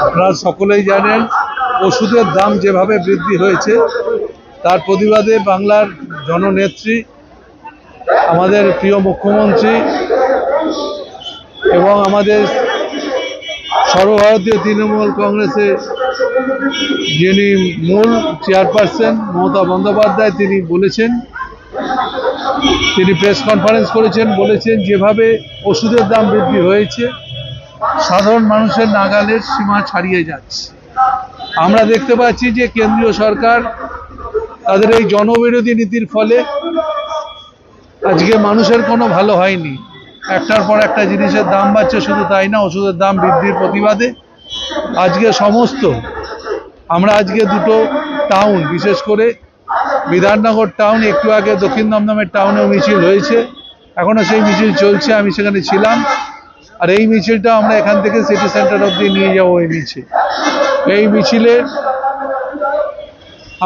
আপনারা সকলেই জানেন ওষুধের দাম যেভাবে বৃদ্ধি হয়েছে তার প্রতিবাদে বাংলার জননেত্রী আমাদের প্রিয় মুখ্যমন্ত্রী এবং আমাদের সর্বভারতীয় তৃণমূল কংগ্রেসের যিনি মূল চেয়ারপারসন মমতা বন্দ্যোপাধ্যায় তিনি বলেছেন, তিনি প্রেস কনফারেন্স করেছেন, বলেছেন যেভাবে ওষুধের দাম বৃদ্ধি হয়েছে সাধারণ মানুষের নাগালের সীমা ছাড়িয়ে যাচ্ছে। আমরা দেখতে পাচ্ছি যে কেন্দ্রীয় সরকার তাদের এই জনবিরোধী নীতির ফলে আজকে মানুষের কোনো ভালো হয়নি। একটার পর একটা জিনিসের দাম বাড়ছে, শুধু তাই না, ওষুধের দাম বৃদ্ধির প্রতিবাদে আজকে সমস্ত আমরা আজকে দুটো টাউন, বিশেষ করে বিধাননগর টাউন, একটু আগে দক্ষিণ দমদমের টাউনেও মিছিল হয়েছে, এখনও সেই মিছিল চলছে, আমি সেখানে ছিলাম। আর এই মিছিলটা আমরা এখান থেকে সিটি সেন্টার অবধি নিয়ে যাবো। এই মিছিলে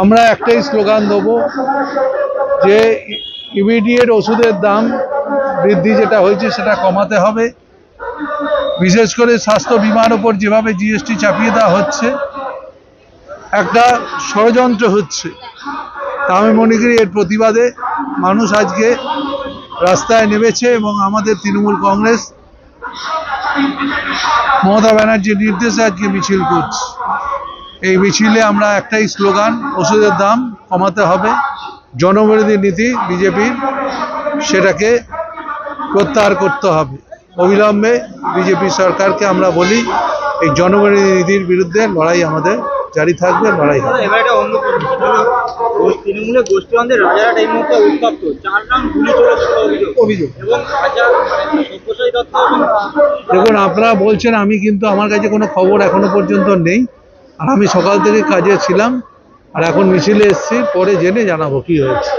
আমরা একটাই স্লোগান দেবো যে ইমিডিয়েট ওষুধের দাম বৃদ্ধি যেটা হয়েছে সেটা কমাতে হবে। বিশেষ করে স্বাস্থ্য বিমার ওপর যেভাবে জিএসটি চাপিয়ে দেওয়া হচ্ছে, একটা ষড়যন্ত্র হচ্ছে। তা আমি মনে করি এর প্রতিবাদে মানুষ আজকে রাস্তায় নেমেছে এবং আমাদের তৃণমূল কংগ্রেস মমতা ব্যানার্জির নির্দেশে আজকে মিছিল করছে। এই মিছিলে আমরা একটাই স্লোগান, ওষুধের দাম কমাতে হবে। জনবিরোধী নীতি বিজেপির, সেটাকে প্রত্যাহার করতে হবে অবিলম্বে। বিজেপি সরকারকে আমরা বলি এই জনবিরোধী নীতির বিরুদ্ধে লড়াই আমাদের জারি থাকবে, লড়াই হবে। তৃণমূলের গোষ্ঠীদ্বন্দ্বের রাজারহাট এই মুহূর্তে উত্তপ্ত, 4 রাউন্ড গুলি চলেছে অভিযোগ এবং দেখুন, আপনারা বলছেন, আমি কিন্তু আমার কাছে কোনো খবর এখনো পর্যন্ত নেই। আর আমি সকাল থেকে কাজে ছিলাম, আর এখন মিছিলে এসেছি, পরে জেনে জানাবো কি হয়েছে।